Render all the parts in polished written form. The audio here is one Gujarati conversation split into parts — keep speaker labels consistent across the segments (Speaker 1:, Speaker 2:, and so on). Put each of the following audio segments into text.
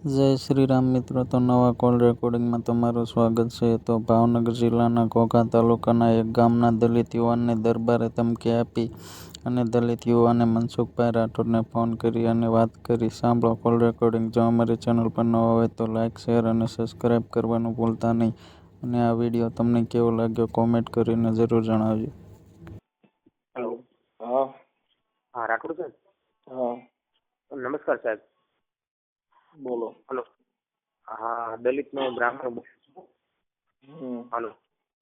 Speaker 1: જય શ્રી રામ મિત્રો. તો નવા કોલ રેકોર્ડિંગમાં તમારું સ્વાગત છે. તો ભાવનગર જિલ્લાના ઘોઘા તાલુકાના એક ગામના દલિત યુવાનને દરબારે ધમકી આપી અને દલિત યુવાને મનસુખભાઈ રાઠોડને ફોન કરી અને વાત કરી. સાંભળો કોલ રેકોર્ડિંગ. જો અમારી ચેનલ પર નવા હોય તો લાઇક, શેર અને સબસ્ક્રાઇબ કરવાનું ભૂલતા નહીં. અને આ વિડીયો તમને કેવો લાગ્યો કોમેન્ટ કરીને જરૂર જણાવજો.
Speaker 2: હેલો.
Speaker 3: હા
Speaker 2: હા, રાઠોડ સાહેબ.
Speaker 3: હા
Speaker 2: નમસ્કાર સાહેબ.
Speaker 3: બોલો.
Speaker 2: હલો. હા, દલિતનો બ્રાહ્મણ બોલું છું. હલો.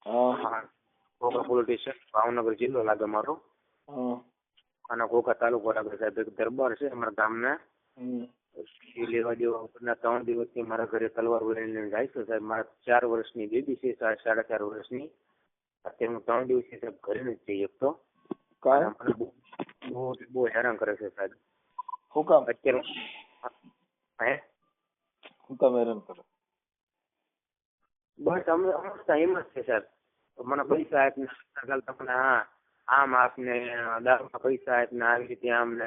Speaker 3: હા
Speaker 2: હા, ઘોઘા પોલીસ સ્ટેશન, ભાવનગર જિલ્લો લાગે મારો.
Speaker 3: હા
Speaker 2: અને ઘોઘા તાલુકો લાગે સાહેબ. એક દરબાર છે અમારા ગામના. એ લેવા દેવા ઉપરના 3 દિવસથી મારા ઘરે તલવાર લઈને જાય છે સાહેબ. મારા 4 વર્ષની બેબી છે, 4.5 વર્ષની. અત્યારે હું 3 દિવસથી સાહેબ ઘરે નથી જઈ શકતો.
Speaker 3: કાંઈ
Speaker 2: મને બહુ હેરાન કરે છે સાહેબ.
Speaker 3: શું કામ
Speaker 2: અત્યારે હે
Speaker 3: શું કામ હેરાન કરે?
Speaker 2: બસ અમે એમ જ છે સાહેબ. મને પૈસા આપને તમને આમ આપને દારૂના પૈસા આપને આવી રીતે આમને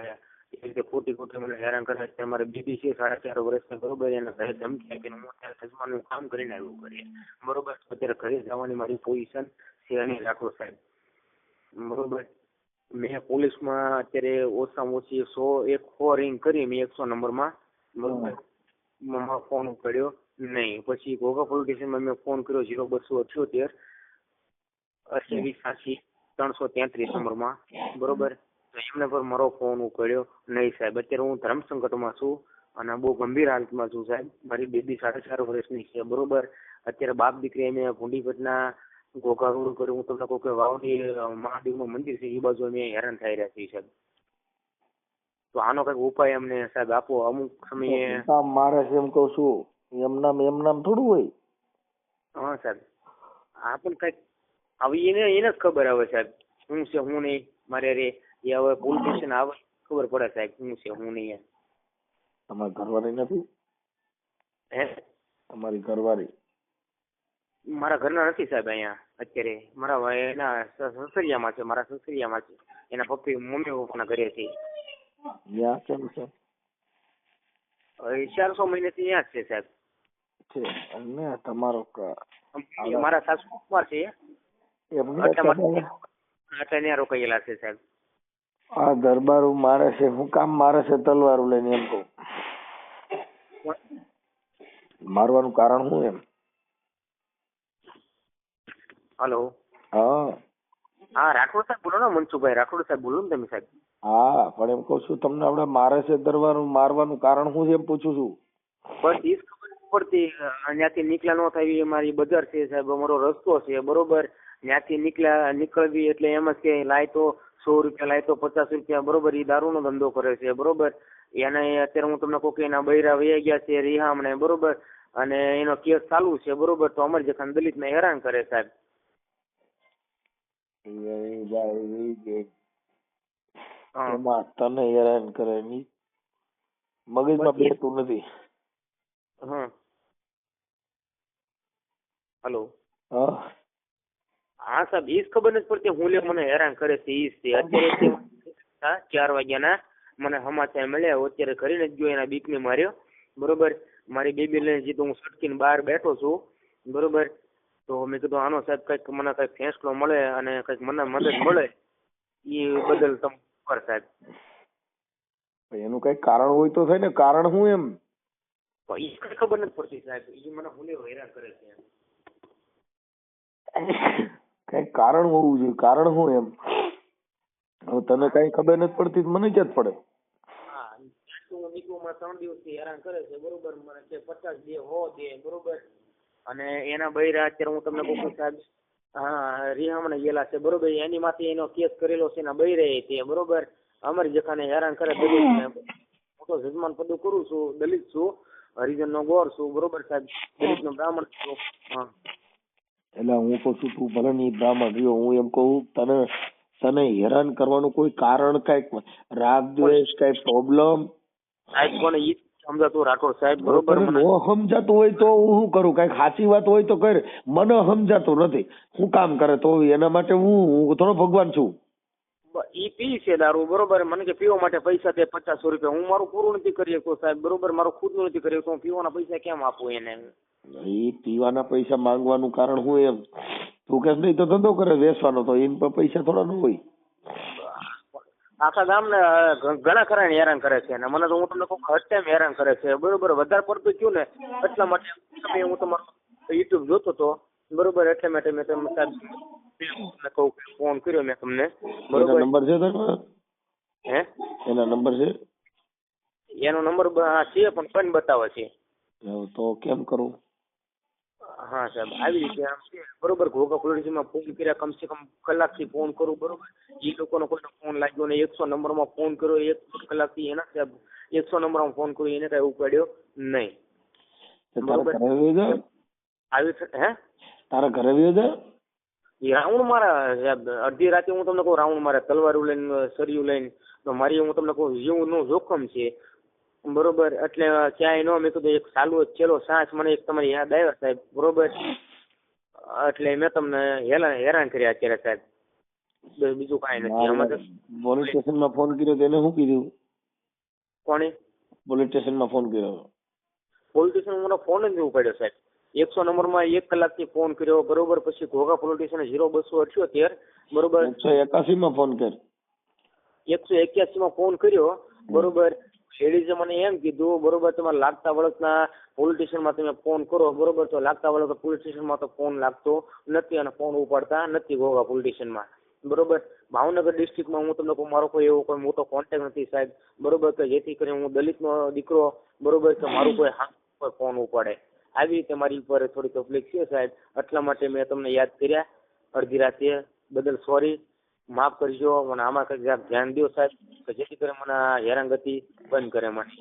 Speaker 2: એ રીતે ખોટી મને હેરાન કરે છે. અમારે બીબી છે 4.5 વર્ષની, બરોબર. એને ઘરે ધમકી આપીને હું અત્યારે સજમાનું કામ કરીને આવ્યું કરીએ, બરોબર. અત્યારે ઘરે જવાની મારી પોઝિશન છે નહીં રાઠોડ સાહેબ, બરોબર. મેં પોલીસમાં અત્યારે ઓછામાં ઓછી 100 રિંગ કરી મેં 100 નંબરમાં, બરોબર. ફોન ઉપાડ્યો નહીં. પછી ઘોઘા પોલીસ સ્ટેશનમાં મેં ફોન કર્યો 0278 88 333 નંબરમાં, બરોબર. તો એમને પર મારો ફોન ઉપાડ્યો નહીં સાહેબ. અત્યારે હું ધર્મ સંકટમાં છું અને બહુ ગંભીર હાલતમાં છું સાહેબ. મારી બેબી 4.5 વર્ષની છે, બરોબર. અત્યારે બાપ દીકરી અમે ભૂંડીપટના ઘોઘા રોડ કર્યું. હું તમને કહું કે વાવડી મહાદેવનું મંદિર છે એ બાજુ અમે હેરાન થઈ રહ્યા છીએ સાહેબ. તો આનો કઈક ઉપાય અમને સાહેબ આપો. અમુક સમયે
Speaker 3: કામ મારે છે એમ કઉ છું. એમ નામ થોડું હોય.
Speaker 2: હા સાહેબ, આ પણ કઈક આવી એને જ ખબર આવે સાહેબ શું છે હું નહીં. મારે રે એ હવે પોલીસ સ્ટેશન આવે ખબર પડે સાહેબ શું છે હું નહીં.
Speaker 3: તમારી ઘરવાળી નથી?
Speaker 2: હે?
Speaker 3: તમારી ઘરવાળી
Speaker 2: મારા ઘરના નથી સાહેબ. અહીંયા અત્યારે મારા એના સસરિયામાં છે, મારા સસરિયામાં છે. એના મમ્મી પપ્પાના ઘરે છે.
Speaker 3: ત્યાં કેમ છે?
Speaker 2: 400 મહિનેથી ત્યાં જ છે સાહેબ.
Speaker 3: છે અને તમારો
Speaker 2: મારા સાસુ કુમાર છે
Speaker 3: એમને
Speaker 2: એટલે ત્યાં રોકાયેલા છે સાહેબ.
Speaker 3: આ દરબારું મારે છે. હું કામ મારે છે તલવારું લઈને એમ કહું? મારવાનું કારણ શું એમ?
Speaker 2: હલો.
Speaker 3: હા
Speaker 2: હા, રાઠોડ સાહેબ બોલો ને. મનસુખભાઈ રાઠોડ સાહેબ બોલો ને તમે સાહેબ.
Speaker 3: હા પણ એમ કઉ છું તમને આપડે મારે છે દરબારું મારવાનું કારણ શું છે એમ પૂછું છું.
Speaker 2: બસ એ જ ખબર નથી પડતી. ત્યાંથી નીકળ્યા ન થાય એ મારી બજાર છે સાહેબ, અમારો રસ્તો છે, બરોબર. ત્યાંથી નીકળવી એટલે એમ જ કે લાય તો 100 રૂપિયા, લાય તો 50 રૂપિયા, બરોબર. એ દારૂનો ધંધો કરે છે, બરોબર. એને અત્યારે હું તમને કહું કે એના બૈરા વહી ગયા છે રિહામણે, બરોબર. અને એનો કેસ ચાલુ છે, બરોબર. તો અમારી જખાન દલિતને હેરાન કરે સાહેબ.
Speaker 3: એમાં તને હેરાન કરે ની મગજમાં બેસતું નથી.
Speaker 2: હલો.
Speaker 3: હા
Speaker 2: હા સાહેબ, એ જ ખબર નથી પડતી હું મને હેરાન કરે છે ઈ છે. અત્યારે 4 વાગ્યાના મને સમાચાર મળ્યા. અત્યારે કરીને જ ગયો, એના બીકને માર્યો, બરોબર. મારી બેબી લઈને જીતો હું સટકીને બહાર બેઠો છું, બરોબર. તો મેં કીધું આનો સાહેબ કઈક મને કઈક ફેંસલો મળે અને કઈક મને મદદ મળે એ બદલ તમે સાહેબ.
Speaker 3: એનું કઈ કારણ હોય તો થાય ને. કારણ શું એમ?
Speaker 2: એ કઈ ખબર નથી પડતી સાહેબ. એ મને હેરાન કરે છે.
Speaker 3: કઈ કારણ હોવું જોઈએ. કારણ શું એમ? હવે તને કઈ ખબર નથી પડતી મને ક્યાં પડે?
Speaker 2: હા, 3 દિવસથી હેરાન કરે છે, બરોબર. મને કે 50 દે 100 દે, બરોબર. અને એના બૈરા અત્યારે હું તમને કહું સાહેબ, હા, રિહામણે ગયેલા છે, બરોબર. એની માંથી એનો કેસ કરેલો છે એના બૈરે છે, બરોબર. અમારી જખાને હેરાન કરે દલિતને. હું તો જજમાન પદું કરું છું, દલિત છું, હરિજન નો ગોર છું, બરોબર સાહેબ. દલિત નો બ્રાહ્મણ છું. હા
Speaker 3: એટલે હું કઉ છું તું ભલે ની બ્રાહ્મણ રહ્યો, હું એમ કઉ તને હેરાન કરવાનું કોઈ કારણ, કઈક રાગ દ્વેષ, કઈ પ્રોબ્લેમ
Speaker 2: સાહેબ કોને ઈ સમજાતું રાઠોડ સાહેબ, બરોબર.
Speaker 3: નો સમજાતું હોય તો હું શું કરું? કઈક સાચી વાત હોય તો કર. મને સમજાતું નથી. હું કામ કરે તો એના માટે હું થોડો ભગવાન છું.
Speaker 2: ઈ પી છે દારૂ, બરોબર. મને કે પીવા માટે પૈસા દે 500 રૂપિયા. હું મારું પૂરું નથી કરી શકતો સાહેબ, બરોબર. મારું ખુદનું નથી કરી શકતો, હું પીવાના પૈસા કેમ આપું એને?
Speaker 3: એ પીવાના પૈસા માંગવાનું કારણ શું એમ? તું કે નહીં તો ધંધો કરે વેચવાનો, તો એન પર પૈસા થોડા ન હોય.
Speaker 2: આખા ગામને ઘણા ખરા હેરાન કરે છે અને મને તો હું તમને કહું હર ટાઈમ હેરાન કરે છે, બરોબર. વધારે પડતું થયું ને એટલા માટે હું તમારો યુટ્યુબ જોતો હતો, બરોબર. એટલે માટે મેં તમને સાહેબ કહું ફોન કર્યો મેં તમને,
Speaker 3: એના
Speaker 2: બરોબર.
Speaker 3: નંબર છે તારા?
Speaker 2: હે?
Speaker 3: એના નંબર છે?
Speaker 2: એનો નંબર છે પણ બંધ બતાવે છે.
Speaker 3: તો કેમ કરું?
Speaker 2: હા સાહેબ, આવી રીતે આમ છે, બરોબર. ઘોઘા પોલીસમાં ફોન કર્યા કમસે કમ કલાકથી ફોન કરું, બરોબર. એ લોકોનો કોઈનો ફોન લાગ્યો ને 100 નંબરમાં ફોન કર્યો 1 કલાકથી, એના સાહેબ 100 નંબરમાં ફોન કર્યો એને કઈ ઉપાડ્યો નહીં, બરોબર. આવી હે
Speaker 3: તારા ઘરે વ્યો જા.
Speaker 2: રાઉન્ડ મારા સાહેબ, અડધી રાતે હું તમને કહું રાઉન્ડ મારે તલવારું લઈને સરિયું લઈને, તો મારી હું તમને કહું જીવનું જોખમ છે, બરોબર. એટલે ક્યાંય ન મેં કીધું એક ચાલુ ચેલો સાંસ મને એક તમારી યાદ આવ્યા સાહેબ, બરોબર. એટલે મેં તમને હેરાન કર્યા અત્યારે સાહેબ, બીજું કાંઈ નથી. આમાં
Speaker 3: પોલીસ સ્ટેશનમાં ફોન કર્યો તો એને શું કીધું?
Speaker 2: કોણે
Speaker 3: પોલીસ સ્ટેશનમાં ફોન કર્યો?
Speaker 2: પોલીસ સ્ટેશન મને ફોન જ નહીં ઉપાડ્યો સાહેબ. 100 નંબરમાં 1 કલાકથી ફોન કર્યો, બરોબર. પછી ઘોઘા પોલીસ સ્ટેશન 0278, બરોબર.
Speaker 3: 181 માં ફોન કર.
Speaker 2: 181 માં ફોન કર્યો, બરોબર. લેડીઝે મને એમ કીધું, બરોબર, તમારે લાગતા વળગના પોલીસ સ્ટેશનમાં તમે ફોન કરો, બરોબર. તો લાગતા વળગતા પોલીસ સ્ટેશનમાં તો ફોન લાગતો નથી અને ફોન ઉપાડતા નથી ઘોઘા પોલીસ સ્ટેશનમાં, બરોબર. ભાવનગર ડિસ્ટ્રિક્ટમાં હું તમને કહું મારો કોઈ એવો કોઈ મોટો કોન્ટેક્ટ નથી સાહેબ, બરોબર, કે જેથી કરીને હું દલિતનો દીકરો, બરોબર, કે મારું કોઈ ફોન ઉપાડે. આવી રીતે મારી ઉપર થોડી તકલીફ છે સાહેબ, એટલા માટે મેં તમને યાદ કર્યા અડધી રાતે, બદલ સોરી, માફ કરજો. મને આમાં કંઈક જરાક ધ્યાન દો સાહેબ, કે જેથી કરીને મને હેરાનગતિ બંધ કરે મને.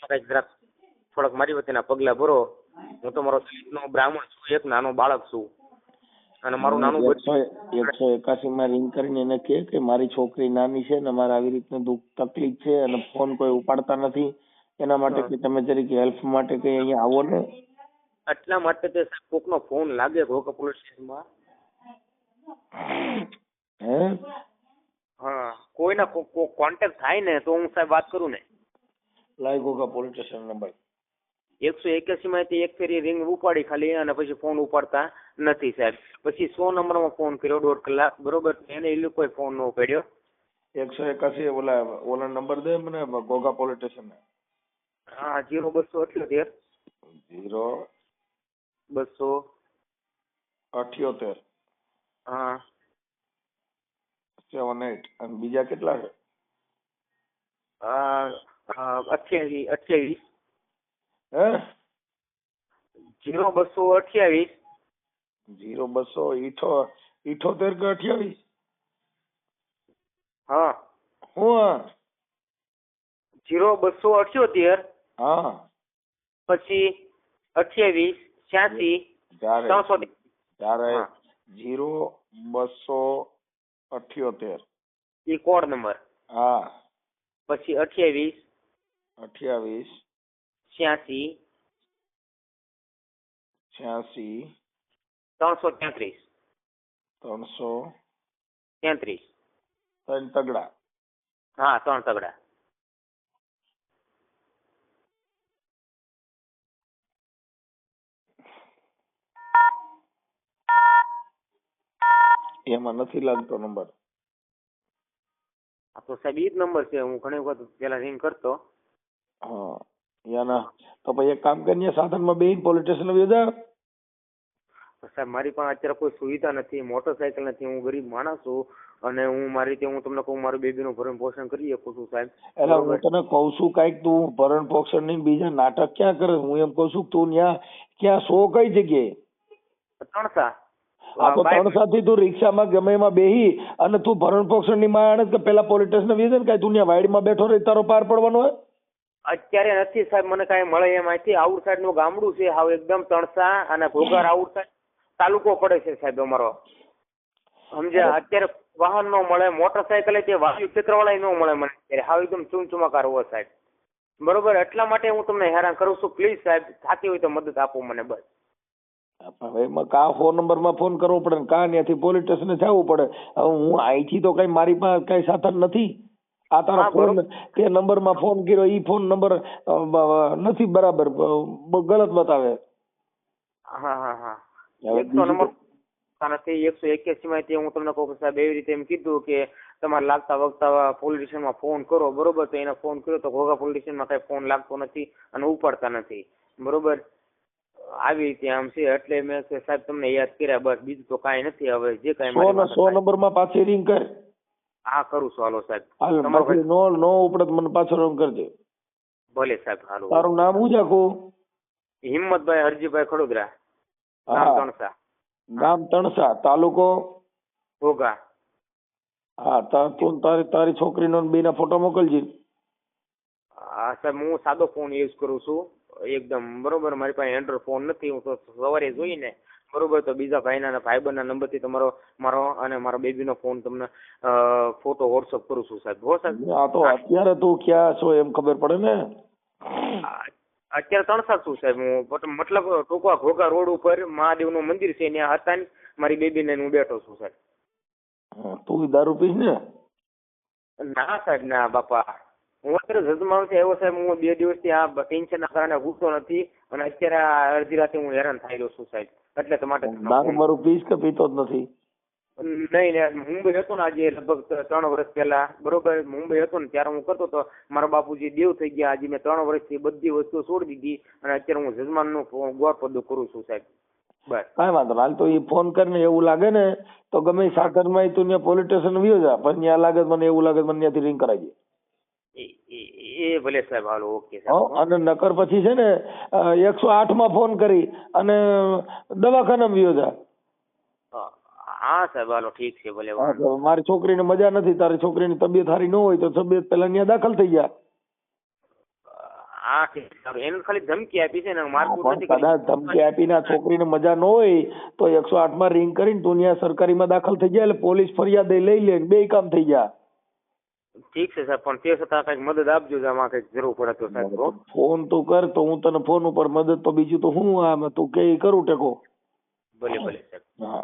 Speaker 2: કંઈક જરાક થોડાક મારી વચ્ચેના પગલા ભરો. હું તમારો દલિતનો બ્રાહ્મણ છું, એક નાનો બાળક છું અને મારું નાનું
Speaker 3: 181 માં રિંગ કરીને એને કે મારી છોકરી નાની છે ને મારે આવી રીતનું દુઃખ તકલીફ છે અને ફોન કોઈ ઉપાડતા નથી, એના માટે કે તમે જરીક હેલ્પ માટે કઈ અહીંયા આવો ને.
Speaker 2: એટલા માટે તે કોકનો ફોન લાગે ઘોઘા પોલીસ સ્ટેશનમાં.
Speaker 3: હે?
Speaker 2: હા, કોઈના કોન્ટેક્ટ થાય ને તો હું સાહેબ વાત કરું ને.
Speaker 3: લાઈ ઘોઘા પોલીસ સ્ટેશન નંબર.
Speaker 2: 181 માંથી એક ફેરી રિંગ ઉપાડી ખાલી અને પછી ફોન ઉપાડતા નથી સાહેબ. પછી 100 નંબરમાં ફોન કર્યો 1.5 કલાક, બરોબર. એને એ લોકો ફોન ન ઉપાડ્યો.
Speaker 3: 181 ઓલા નંબર દે મને ઘોઘા પોલીસ સ્ટેશન.
Speaker 2: હા, 0278
Speaker 3: 0278
Speaker 2: હા
Speaker 3: 78 અને બીજા કેટલા છે?
Speaker 2: 28
Speaker 3: હે?
Speaker 2: 0228
Speaker 3: 0278 કે 28?
Speaker 2: હા
Speaker 3: હું
Speaker 2: 0278
Speaker 3: હા
Speaker 2: પછી 28 86 300.
Speaker 3: ત્યારે 0278
Speaker 2: એ કોડ નંબર.
Speaker 3: હા
Speaker 2: પછી 28
Speaker 3: 86
Speaker 2: 86 333
Speaker 3: ત્રણ તગડા.
Speaker 2: હા, 3 તગડા.
Speaker 3: એમાં નથી લાગતો નંબર.
Speaker 2: આ તો સાહેબ ઈ જ નંબર છે, હું ઘણી વખત પેલા રિંગ કરતો.
Speaker 3: હા યાના તો પછી એક કામ કરીને સાધનમાં બેહીને પોલીસ સ્ટેશન આવી જા.
Speaker 2: સાહેબ મારી પાસે અત્યારે કોઈ સુવિધા નથી, મોટરસાયકલ નથી, હું ગરીબ માણસ છું અને હું મારી રીતે હું તમને કહું મારું બેબીનું ભરણ પોષણ કરી શકું છું સાહેબ.
Speaker 3: એટલે હું તને કઉ છું કઈક તું ભરણ પોષણ ની બીજા નાટક ક્યાં કરે? હું એમ કઉ છું તું ક્યાં શો કઈ જગ્યાએ?
Speaker 2: ત્રણસા.
Speaker 3: આ તો ત્રણસા થી તું રિક્ષામાં ગમે એમાં બેહી અને તું ભરણ પોષણ ની માણસ કે પેલા પોલીસ સ્ટેશન વી જાય ને કઈ તું ત્યાં વાડીમાં બેઠો રહી તારો પાર પડવાનો હોય?
Speaker 2: અત્યારે નથી સાહેબ, મને કઈ મળે એમ અહીંથી આઉટ સાઈડ નું ગામડું છે, હાવ એકદમ ત્રણસા અને ઘોઘા આઉટ સાઈડ તાલુકો પડે છે સાહેબ અમારો, સમજ્યા? અત્યારે વાહન નો મળે, મોટરસાયકલ તે વાયુ ક્ષેત્ર વાળા ન મળે મને અત્યારે, હાવ એકદમ ચૂમચુમાકાર હોય સાહેબ, બરોબર. એટલા માટે હું તમને હેરાન કરું છું. પ્લીઝ સાહેબ, થતી હોય તો મદદ આપો મને બસ.
Speaker 3: હવે એમાં કા ફોન નંબર માં ફોન કરવો પડે ને કા ત્યાંથી પોલીસ સ્ટેશને જવું પડે. હવે હું અહીંથી તો કઈ મારી પાસે કઈ સાધન નથી. આ તારો
Speaker 2: હા,
Speaker 3: ફોન તે નંબર માં ફોન કર્યો ઈ ફોન નંબર નથી બરાબર, ગલત બતાવે.
Speaker 2: હા હા હા
Speaker 3: હવે
Speaker 2: 100
Speaker 3: બીજું
Speaker 2: નંબર નથી 181 માં હું તમને કહું સાહેબ એવી રીતે એમ કીધું કે તમારે લાગતા વગતા પોલીસ સ્ટેશનમાં ફોન કરો, બરોબર. તો એને ફોન કર્યો તો ઘોઘા પોલીસ સ્ટેશનમાં કઈ ફોન લાગતો નથી અને ઉપાડતા નથી, બરોબર. આવી રીતે આમ છે એટલે મેં કે સાહેબ તમને યાદ કર્યા, બસ બીજું તો કાંઈ નથી. હવે જે કાંઈ મારી પાસે
Speaker 3: 100 નંબર માં પાછી રિંગ કર.
Speaker 2: હા કરું છું, હાલો સાહેબ.
Speaker 3: હાલ
Speaker 2: તમારો
Speaker 3: પછી નો ઉપડે તો મને પાછો રિંગ કરજે.
Speaker 2: ભલે સાહેબ, હાલો.
Speaker 3: તારું નામ શું છે આખું?
Speaker 2: હિંમતભાઈ હરજીભાઈ ખડોદરા, ગામ
Speaker 3: હા,
Speaker 2: તણસા,
Speaker 3: ગામ તણસા, તાલુકો
Speaker 2: ઘોઘા.
Speaker 3: હા. તું તારી છોકરીનો ને બેના ફોટો મોકલજે.
Speaker 2: હા સાહેબ, હું સાદો ફોન યુઝ કરું છું એકદમ, બરોબર. મારી પાસે એન્ડ્રોઈડ ફોન નથી. હું તો સવારે જોઈને, બરોબર, તો બીજા ભાઈના ભાઈબંધના નંબરથી મારો અને મારા બેબીનો ફોન તમને ફોટો વોટ્સઅપ કરું છું સાહેબ. હો સાહેબ.
Speaker 3: આ તો અત્યારે તું ક્યાં છો એમ ખબર પડે ને.
Speaker 2: અત્યારે તણસા છું સાહેબ હું, મતલબ ટૂંકા ઘોઘા રોડ ઉપર મહાદેવનું મંદિર છે ત્યાં હતા ને મારી બેબીને હું બેઠો છું સાહેબ.
Speaker 3: તું દારૂ પીશ ને?
Speaker 2: ના સાહેબ ના બાપા, હું અત્યારે જજમાન છે એવો સાહેબ. હું 2 દિવસથી આ ટેન્શનના કારણે ગુસ્સો નથી અને અત્યારે આ અડધી રાતે હું હેરાન થયેલો છું સાહેબ. એટલે તો માટે
Speaker 3: દારૂ બારૂ પીશ કે પીતો જ નથી?
Speaker 2: નહીં, મુંબઈ હતો ને આજે લગભગ 3 વર્ષ પહેલા, બરોબર. મુંબઈ હતો ને ત્યારે હું કરતો હતો. મારા બાપુજી દેવ થઈ ગયા. આજે મેં 3 વર્ષથી બધી વસ્તુ છોડી દીધી અને અત્યારે હું જજમાનનું ગોળ પદું કરું છું સાહેબ. બસ
Speaker 3: કાંઈ વાંધો નહીં. હાલ તો એ ફોન કરીને એવું લાગે ને તો ગમે સાધનમાં તું ત્યાં પોલીસ સ્ટેશન વ્યો જા, પણ ત્યાં લાગે મને એવું લાગે મને ત્યાંથી રિંગ કરાવી દે.
Speaker 2: એ ભલે સાહેબ, હાલો, ઓકે સાહેબ.
Speaker 3: અને નકર પછી છે ને 108 માં ફોન કરી અને દવાખાનામાં વ્યો જા.
Speaker 2: હા સાહેબ, હાલો, ઠીક છે, ભલે.
Speaker 3: મારી છોકરીને મજા નથી, તારી છોકરીની તબિયત સારી ન હોય તો તબિયત પેલા ત્યાં દાખલ થઈ ગયા.
Speaker 2: હા ઠીક છે. એને ખાલી ધમકી આપી છે ને, મારકુટ નથી.
Speaker 3: કદાચ ધમકી આપીને છોકરીને મજા ન હોય તો 108 માં રિંગ કરીને તું ત્યાં સરકારીમાં દાખલ થઈ ગયા એટલે પોલીસ ફરિયાદ લઈ લે, 2 કામ થઈ ગયા.
Speaker 2: ઠીક છે સાહેબ, પણ તે છતાં કઈક મદદ આપજો, આમાં કઈક જરૂર પડે તો સાહેબ.
Speaker 3: ફોન તું કર તો હું તને ફોન ઉપર મદદ તો બીજું તો હું તું કે કરું ટેકો.
Speaker 2: ભલે ભલે સાહેબ.
Speaker 3: હા.